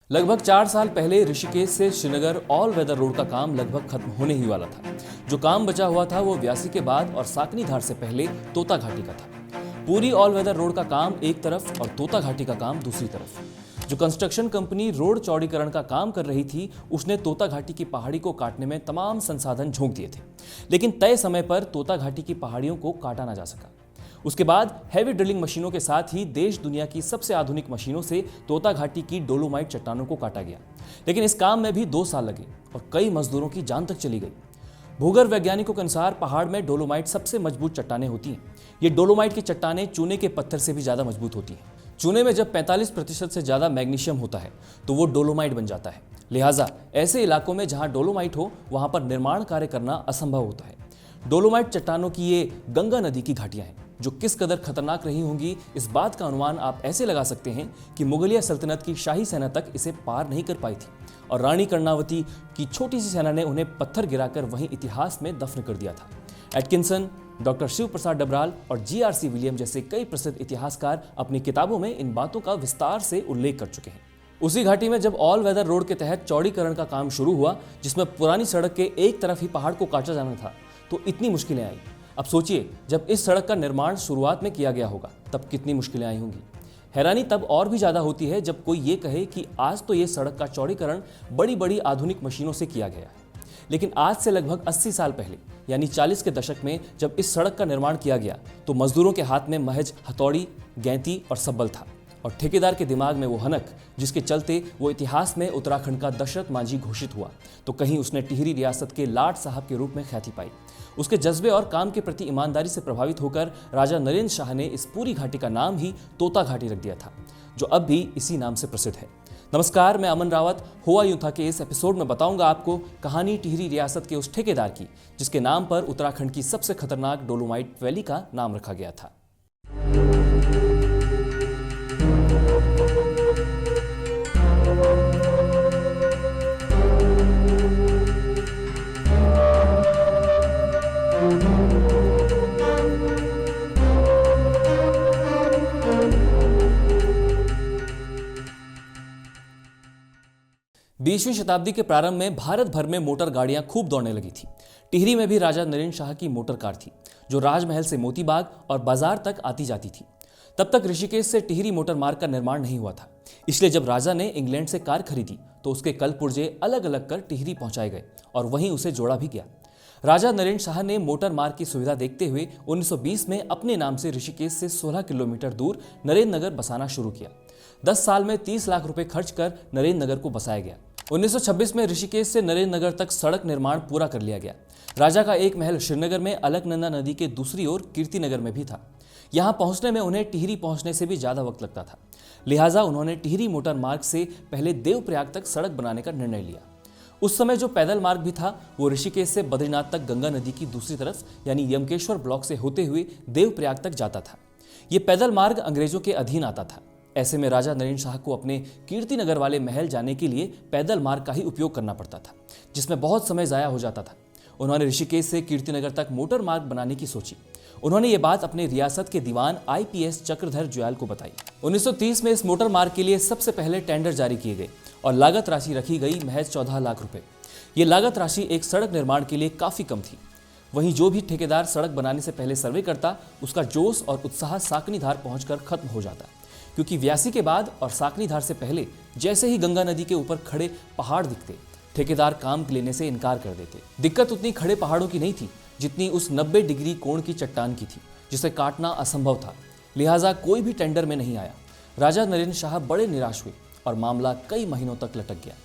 लगभग 4 साल पहले ऋषिकेश से श्रीनगर ऑल वेदर रोड का काम लगभग खत्म होने ही वाला था। जो काम बचा हुआ था वो व्यासी के बाद और साकनी धार से पहले तोता घाटी का था। पूरी ऑल वेदर रोड का काम एक तरफ और तोता घाटी का काम दूसरी तरफ। जो कंस्ट्रक्शन कंपनी रोड चौड़ीकरण का काम कर रही थी उसने तोता घाटी की पहाड़ी को काटने में तमाम संसाधन झोंक दिए थे, लेकिन तय समय पर तोता घाटी की पहाड़ियों को काटा ना जा सका। उसके बाद हैवी ड्रिलिंग मशीनों के साथ ही देश दुनिया की सबसे आधुनिक मशीनों से तोता घाटी की डोलोमाइट चट्टानों को काटा गया, लेकिन इस काम में भी 2 साल लगे और कई मजदूरों की जान तक चली गई। भूगर्भ वैज्ञानिकों के अनुसार पहाड़ में डोलोमाइट सबसे मजबूत चट्टानें होती हैं। ये डोलोमाइट की चट्टानें चूने के पत्थर से भी ज्यादा मजबूत होती हैं। चूने में जब 45% से ज्यादा मैग्नीशियम होता है तो वो डोलोमाइट बन जाता है। लिहाजा ऐसे इलाकों में जहां डोलोमाइट हो वहां पर निर्माण कार्य करना असंभव होता है। डोलोमाइट चट्टानों की ये गंगा नदी की घाटियां हैं, जो किस कदर खतरनाक रही होंगी इस बात का अनुमान आप ऐसे लगा सकते हैं कि मुगलिया सल्तनत की शाही सेना तक इसे पार नहीं कर पाई थी और रानी कर्णावती की छोटी सी सेना ने उन्हें पत्थर गिराकर वहीं इतिहास में दफन कर दिया था। एटकिंसन, डॉक्टर शिव प्रसाद डबराल और GRC विलियम जैसे कई प्रसिद्ध इतिहासकार अपनी किताबों में इन बातों का विस्तार से उल्लेख कर चुके हैं। उसी घाटी में जब ऑल वेदर रोड के तहत चौड़ीकरण का काम शुरू हुआ, जिसमें पुरानी सड़क के एक तरफ ही पहाड़ को काटा जाना था, तो इतनी मुश्किलें आई। अब सोचिए, जब इस सड़क का निर्माण शुरुआत में किया गया होगा तब कितनी मुश्किलें आई होंगी। हैरानी तब और भी ज्यादा होती है जब कोई ये कहे कि आज तो ये सड़क का चौड़ीकरण बड़ी बड़ी आधुनिक मशीनों से किया गया है, लेकिन आज से लगभग 80 साल पहले यानी 40 के दशक में जब इस सड़क का निर्माण किया गया तो मजदूरों के हाथ में महज हथौड़ी, गैंती और सब्बल था और ठेकेदार के दिमाग में वो हनक जिसके चलते वो इतिहास में उत्तराखंड का दशरथ मांझी घोषित हुआ, तो कहीं उसने टिहरी रियासत के लाट साहब के रूप में ख्याति पाई। उसके जज्बे और काम के प्रति ईमानदारी से प्रभावित होकर राजा नरेंद्र शाह ने इस पूरी घाटी का नाम ही तोता घाटी रख दिया था, जो अब भी इसी नाम से प्रसिद्ध है। नमस्कार, मैं अमन रावत। हुआ यूं था कि इस एपिसोड में बताऊंगा आपको कहानी टिहरी रियासत के उस ठेकेदार की जिसके नाम पर उत्तराखंड की सबसे खतरनाक डोलोमाइट वैली का नाम रखा गया था। बीसवीं शताब्दी के प्रारंभ में भारत भर में मोटर गाड़ियां खूब दौड़ने लगी थी। टिहरी में भी राजा नरेंद्र शाह की मोटर कार थी, जो राजमहल से मोतीबाग और बाजार तक आती जाती थी। तब तक ऋषिकेश से टिहरी मोटर मार्ग का निर्माण नहीं हुआ था, इसलिए जब राजा ने इंग्लैंड से कार खरीदी तो उसके कल पुर्जे अलग अलग कर टिहरी पहुंचाए गए और वहीं उसे जोड़ा भी गया। राजा नरेंद्र शाह ने मोटर मार्ग की सुविधा देखते हुए 1920 में अपने नाम से ऋषिकेश से 16 किलोमीटर दूर नरेंद्र नगर बसाना शुरू किया। 10 साल में 30 लाख रुपए खर्च कर नरेंद्र नगर को बसाया गया। 1926 में ऋषिकेश से नरेंद्र नगर तक सड़क निर्माण पूरा कर लिया गया। राजा का एक महल श्रीनगर में अलकनंदा नदी के दूसरी ओर कीर्तिनगर में भी था। यहां पहुंचने में उन्हें टिहरी पहुंचने से भी ज्यादा वक्त लगता था, लिहाजा उन्होंने टिहरी मोटर मार्ग से पहले देवप्रयाग तक सड़क बनाने का निर्णय लिया। उस समय जो पैदल मार्ग भी था वो ऋषिकेश से बद्रीनाथ तक गंगा नदी की दूसरी तरफ यानी यमकेश्वर ब्लॉक से होते हुए देवप्रयाग तक जाता था। ये पैदल मार्ग अंग्रेजों के अधीन आता था। ऐसे में राजा नरेंद्र शाह को अपने कीर्तिनगर वाले महल जाने के लिए पैदल मार्ग का ही उपयोग करना पड़ता था, जिसमें बहुत समय जाया हो जाता था। उन्होंने ऋषिकेश से कीर्तिनगर तक मोटर मार्ग बनाने की सोची। उन्होंने ये बात अपने रियासत के दीवान IPS चक्रधर जुयाल को बताई। 1930 में इस मोटर मार्ग के लिए सबसे पहले टेंडर जारी किए गए और लागत राशि रखी गई महज 14 लाख रुपए। ये लागत राशि एक सड़क निर्माण के लिए काफी कम थी। वहीं जो भी ठेकेदार सड़क बनाने से पहले सर्वे करता उसका जोश और उत्साह साकनी धार पहुंचकर खत्म हो जाता, क्योंकि व्यासी के बाद और साकनी धार से पहले जैसे ही गंगा नदी के ऊपर खड़े पहाड़ दिखते, ठेकेदार काम लेने से इनकार कर देते। दिक्कत उतनी खड़े पहाड़ों की नहीं थी जितनी उस 90 डिग्री कोण की चट्टान की थी, जिसे काटना असंभव था। लिहाजा कोई भी टेंडर में नहीं आया। राजा नरेंद्र शाह बड़े निराश हुए और मामला कई महीनों तक लटक गया।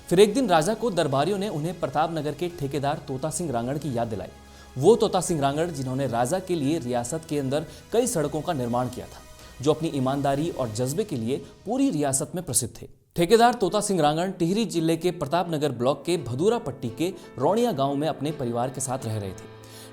फिर एक दिन राजा को दरबारियों ने उन्हें प्रतापनगर के ठेकेदार तोता सिंह रांगड़ की याद दिलाई। वो तोता सिंह रांगड़ जिन्होंने राजा के लिए रियासत के अंदर कई सड़कों का निर्माण किया था, जो अपनी ईमानदारी और जज्बे के लिए पूरी रियासत में प्रसिद्ध थे। ठेकेदार तोता सिंह रांगड़ टिहरी जिले के प्रतापनगर ब्लॉक के भदूरा पट्टी के रौनिया गांव में अपने परिवार के साथ रह रहे थे।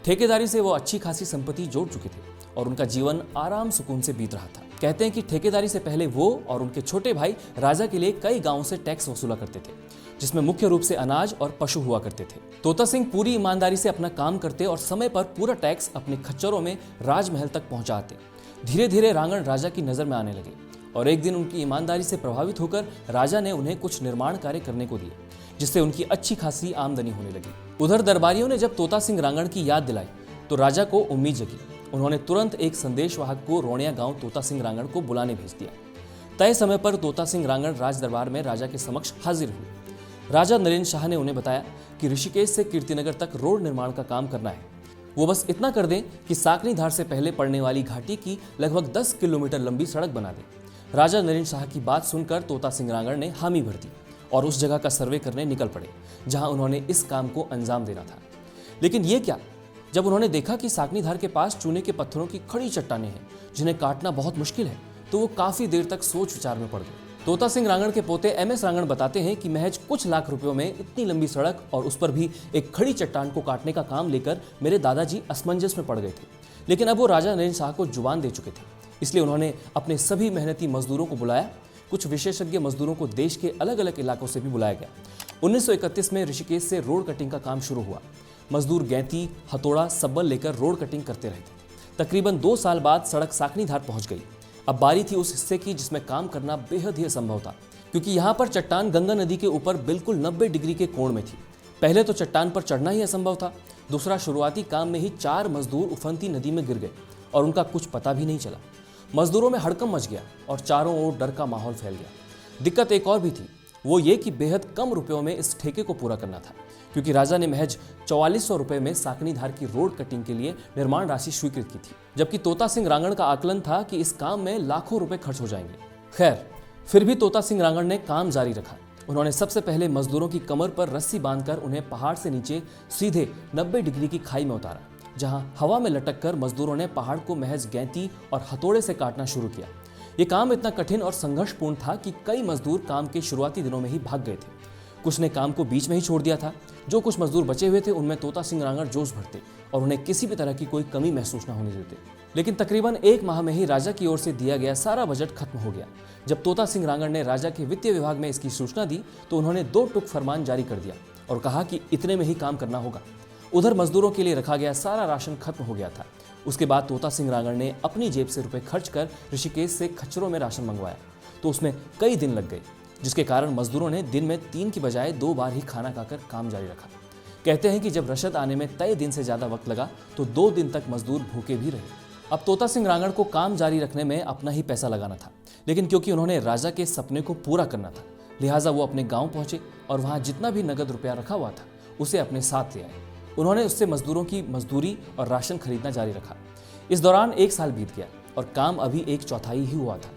ठेकेदारी से वो अच्छी खासी संपत्ति जोड़ चुके थे और उनका जीवन आराम सुकून से बीत रहा था। कहते हैं कि ठेकेदारी से पहले वो और उनके छोटे भाई राजा के लिए कई गांवों से टैक्स वसूला करते थे, जिसमें मुख्य रूप से अनाज और पशु हुआ करते थे। तोता सिंह पूरी ईमानदारी से अपना काम करते और समय पर पूरा टैक्स अपने खच्चरों में राजमहल तक पहुंचाते। धीरे धीरे रांगड़ राजा की नजर में आने लगे और एक दिन उनकी ईमानदारी से प्रभावित होकर राजा ने उन्हें कुछ निर्माण कार्य करने को दिए, जिससे उनकी अच्छी खासी आमदनी होने लगी। उधर दरबारियों ने जब तोता सिंह रांगड़ की याद दिलाई तो राजा को उम्मीद जगी। उन्होंने तुरंत एक संदेशवाहक को रोणिया गांव तोता सिंह रांगड़ को बुलाने भेज दिया। तय समय पर तोता सिंह रांगड़ राज दरबार में राजा के समक्ष हाजिर हुए। राजा नरेंद्र शाह ने उन्हें बताया कि ऋषिकेश से कीर्तिनगर तक रोड निर्माण का काम करना है। वो बस इतना कर दें कि साकनी धार से पहले पड़ने वाली घाटी की लगभग 10 किलोमीटर लंबी सड़क बना दें। राजा नरेंद्र शाह की बात सुनकर तोता सिंह रांगड़ ने हामी भर दी और उस जगह का सर्वे करने निकल पड़े जहां उन्होंने इस काम को अंजाम देना था। लेकिन ये क्या, जब उन्होंने देखा कि साकनी धार के पास चूने के पत्थरों की खड़ी चट्टानें हैं जिन्हें काटना बहुत मुश्किल है, तो वो काफी देर तक सोच विचार में पड़ गए। तोता सिंह रांगड़ के पोते एमएस रांगड़ बताते हैं कि महज कुछ लाख रुपयों में इतनी लंबी सड़क और उस पर भी एक खड़ी चट्टान को काटने का काम लेकर मेरे दादाजी असमंजस में पड़ गए थे। लेकिन अब वो राजा नरेंद्र शाह को जुबान दे चुके थे, इसलिए उन्होंने अपने सभी मेहनती मजदूरों को बुलाया। कुछ विशेषज्ञ मजदूरों को देश के अलग अलग इलाकों से भी बुलाया गया। 1931 में ऋषिकेश से रोड कटिंग का काम शुरू हुआ। मजदूर गैंती, हथौड़ा, सब्बल लेकर रोड कटिंग करते रहे थे। तकरीबन 2 साल बाद सड़क साकनी धार पहुंच गई। अब बारी थी उस हिस्से की जिसमें काम करना बेहद ही असंभव था, क्योंकि यहाँ पर चट्टान गंगा नदी के ऊपर बिल्कुल 90 डिग्री के कोण में थी। पहले तो चट्टान पर चढ़ना ही असंभव था, दूसरा शुरुआती काम में ही 4 मजदूर उफनती नदी में गिर गए और उनका कुछ पता भी नहीं चला। मजदूरों में हड़कंप मच गया और चारों ओर डर का माहौल फैल गया। दिक्कत एक और भी थी, वो ये कि बेहद कम रुपयों में इस ठेके को पूरा करना था, क्योंकि राजा ने महज 4400 रुपये में साकनी धार की रोड कटिंग के लिए निर्माण राशि स्वीकृत की थी, जबकि तोता सिंह रांगड़ का आकलन था कि इस काम में लाखों रुपए खर्च हो जाएंगे। खैर, फिर भी तोता सिंह रांगड़ ने काम जारी रखा। उन्होंने सबसे पहले मजदूरों की कमर पर रस्सी बांधकर उन्हें पहाड़ से नीचे सीधे 90 डिग्री की खाई में उतारा, जहां हवा में लटक कर मजदूरों ने पहाड़ को महज गैंती और हथौड़े से काटना शुरू किया। ये काम इतना कठिन और संघर्षपूर्ण था कि कई मजदूर काम के शुरुआती दिनों में ही भाग गए थे। कुछ ने काम को बीच में ही छोड़ दिया था। जो कुछ मजदूर बचे हुए थे उनमें तोता सिंह रांगड़ जोश भरते और उन्हें किसी भी तरह की कोई कमी महसूस न होने देते। लेकिन तकरीबन 1 माह में ही राजा की ओर से दिया गया सारा बजट खत्म हो गया। जब तोता सिंह रांगड़ ने राजा के वित्तीय विभाग में इसकी सूचना दी तो उन्होंने 2 टुक फरमान जारी कर दिया और कहा कि इतने में ही काम करना होगा। उधर मजदूरों के लिए रखा गया सारा राशन खत्म हो गया था। उसके बाद तोता सिंह रांगड़ ने अपनी जेब से रुपए खर्च कर ऋषिकेश से खच्चरों में राशन मंगवाया, तो उसमें कई दिन लग गए, जिसके कारण मजदूरों ने दिन में 3 की बजाय 2 बार ही खाना खाकर काम जारी रखा। कहते हैं कि जब रशद आने में तय दिन से ज्यादा वक्त लगा तो 2 दिन तक मजदूर भूखे भी रहे। अब तोता सिंह रांगड़ को काम जारी रखने में अपना ही पैसा लगाना था, लेकिन क्योंकि उन्होंने राजा के सपने को पूरा करना था, लिहाजा वो अपने गांव पहुंचे और वहां जितना भी नगद रुपया रखा हुआ था उसे अपने साथ ले आए। उन्होंने उससे मजदूरों की मजदूरी और राशन खरीदना जारी रखा। इस दौरान 1 साल बीत गया और काम अभी 1/4 ही हुआ था।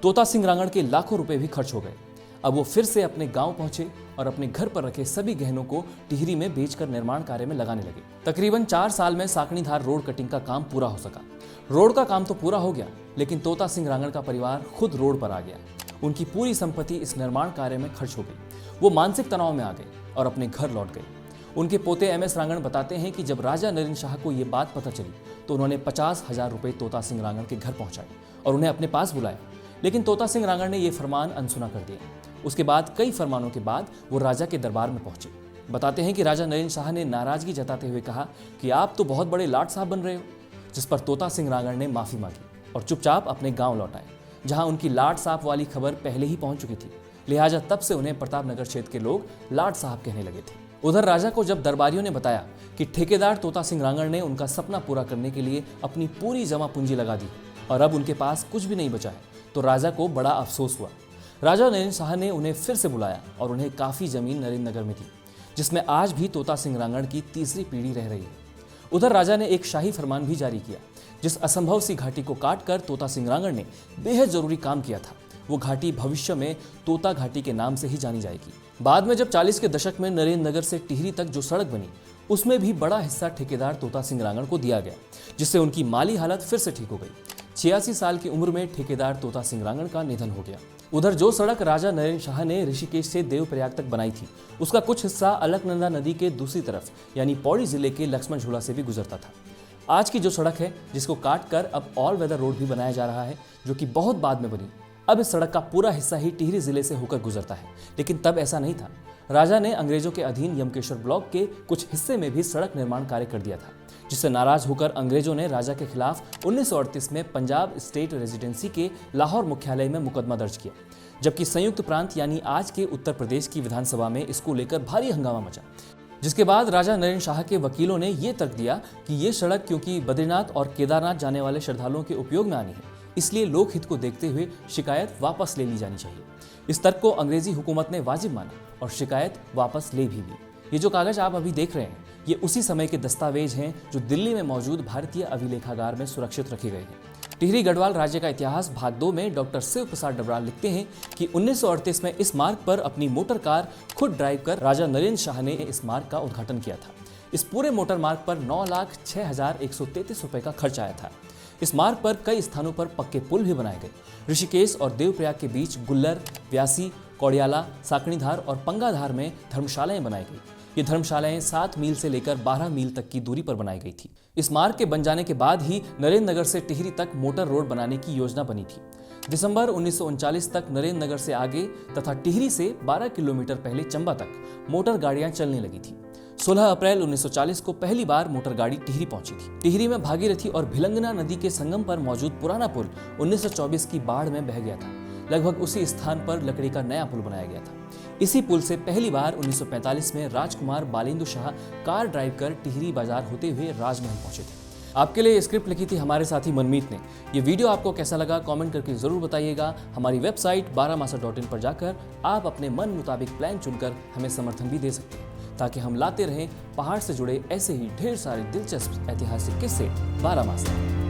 तोता सिंह रांगड़ के लाखों रुपए भी खर्च हो गए। अब वो फिर से अपने गांव पहुंचे और अपने घर पर रखे सभी गहनों को टिहरी में बेचकर निर्माण कार्य में लगाने लगे। तकरीबन 4 साल में साकनी धार रोड कटिंग का काम पूरा हो सका। रोड का काम तो पूरा हो गया, लेकिन तोता सिंह रांगड़ का परिवार खुद रोड पर आ गया। उनकी पूरी संपत्ति इस निर्माण कार्य में खर्च हो गई। वो मानसिक तनाव में आ गए और अपने घर लौट गए। उनके पोते एमएस रांगड़ बताते हैं कि जब राजा नरेंद्र शाह को ये बात पता चली तो उन्होंने 50,000 रुपये तोता सिंह रांगड़ के घर पहुंचाए और उन्हें अपने पास बुलाया। लेकिन तोता सिंह रांगड़ ने यह फरमान अनसुना कर दिया। उसके बाद कई फरमानों के बाद वो राजा के दरबार में पहुंचे। बताते हैं कि राजा नरेंद्र शाह ने नाराजगी जताते हुए कहा कि आप तो बहुत बड़े लाट साहब बन रहे हो, जिस पर तोता सिंह रांगड़ ने माफी मांगी और चुपचाप अपने गांव लौट आए, जहां उनकी लाट साहब वाली खबर पहले ही पहुंच चुकी थी। लिहाजा तब से उन्हें प्रतापनगर क्षेत्र के लोग लाट साहब कहने लगे थे। उधर राजा को जब दरबारियों ने बताया कि ठेकेदार तोता सिंह रांगड़ ने उनका सपना पूरा करने के लिए अपनी पूरी जमा पूंजी लगा दी और अब उनके पास कुछ भी नहीं बचा है, तो राजा को बड़ा अफसोस हुआ। राजा नरेंद्र शाह ने उन्हें फिर से बुलाया और उन्हें काफ़ी जमीन नरेंद्र नगर में दी, जिसमें आज भी तोता सिंह रांगड़ की तीसरी पीढ़ी रह रही है। उधर राजा ने एक शाही फरमान भी जारी किया। जिस असंभव सी घाटी को काट कर तोता सिंह रांगड़ ने बेहद जरूरी काम किया था, वो घाटी भविष्य में तोता घाटी के नाम से ही जानी जाएगी। बाद में जब 40 के दशक में नरेंद्र नगर से टिहरी तक जो सड़क बनी, उसमें भी बड़ा हिस्सा ठेकेदार तोता सिंह रांगड़ को दिया गया, जिससे उनकी माली हालत फिर से ठीक हो गई। 86 साल की उम्र में ठेकेदार तोता सिंह रांगड़ का निधन हो गया। उधर जो सड़क राजा नरेंद्र शाह ने ऋषिकेश से देवप्रयाग तक बनाई थी, उसका कुछ हिस्सा अलकनंदा नदी के दूसरी तरफ यानी पौड़ी जिले के लक्ष्मण झूला से भी गुजरता था। आज की जो सड़क है, जिसको काट कर अब ऑल वेदर रोड भी बनाया जा रहा है, जो कि बहुत बाद में बनी, अब इस सड़क का पूरा हिस्सा ही टिहरी जिले से होकर गुजरता है, लेकिन तब ऐसा नहीं था। राजा ने अंग्रेजों के अधीन यमकेश्वर ब्लॉक के कुछ हिस्से में भी सड़क निर्माण कार्य कर दिया था, जिससे नाराज होकर अंग्रेजों ने राजा के खिलाफ 1938 में पंजाब स्टेट रेजिडेंसी के लाहौर मुख्यालय में मुकदमा दर्ज किया, जबकि संयुक्त प्रांत यानी आज के उत्तर प्रदेश की विधानसभा में इसको लेकर भारी हंगामा मचा। जिसके बाद राजा नरेंद्र शाह के वकीलों ने यह तर्क दिया कि ये सड़क क्योंकि बद्रीनाथ और केदारनाथ जाने वाले श्रद्धालुओं के उपयोग में आनी है, इसलिए लोकहित को देखते हुए शिकायत वापस ले ली जानी चाहिए। इस तर्क को अंग्रेजी हुकूमत ने वाजिब माना और शिकायत वापस ले भी ली। ये जो कागज आप अभी देख रहे हैं, ये उसी समय के दस्तावेज हैं जो दिल्ली में मौजूद भारतीय अभिलेखागार में सुरक्षित रखे गए हैं। टिहरी गढ़वाल राज्य का इतिहास भाग 2 में डॉक्टर शिव प्रसाद डबराल लिखते हैं कि 1938 में इस मार्ग पर अपनी मोटर कार खुद ड्राइव कर राजा नरेंद्र शाह ने इस मार्ग का उद्घाटन किया था। इस पूरे मोटर मार्ग पर 9,06,133 रुपए का खर्च आया था। इस मार्ग पर कई स्थानों पर पक्के पुल भी बनाए गए। ऋषिकेश और देवप्रयाग के बीच गुल्लर, व्यासी, कौड़ियाला, साकणीधार और पंगाधार में धर्मशालाएं बनाई गई। ये धर्मशालाएं 7 मील से लेकर 12 मील तक की दूरी पर बनाई गई थी। इस मार्ग के बन जाने के बाद ही नरेंद्र नगर से टिहरी तक मोटर रोड बनाने की योजना बनी थी। दिसंबर 1939 तक नरेंद्र नगर से आगे तथा टिहरी से 12 किलोमीटर पहले चंबा तक मोटर गाड़ियां चलने लगी थी। 16 अप्रैल 1940 को पहली बार मोटर गाड़ी टिहरी पहुंची थी। टिहरी में भागीरथी और भिलंगना नदी के संगम पर मौजूद पुराना पुल 1924 की बाढ़ में बह गया था। लगभग उसी स्थान पर लकड़ी का नया पुल बनाया गया था। इसी पुल से पहली बार 1945 में राजकुमार बालेंदु शाह कार ड्राइव कर टिहरी बाजार होते हुए राजमहल पहुंचे थे। आपके लिए स्क्रिप्ट लिखी थी हमारे साथी मनमीत ने। ये वीडियो आपको कैसा लगा कमेंट करके जरूर बताइएगा। हमारी वेबसाइट baramasa.in पर जाकर आप अपने मन मुताबिक प्लान चुनकर हमें समर्थन भी दे सकते हैं, ताकि हम लाते रहें पहाड़ से जुड़े ऐसे ही ढेर सारे दिलचस्प ऐतिहासिक किस्से बारामासा।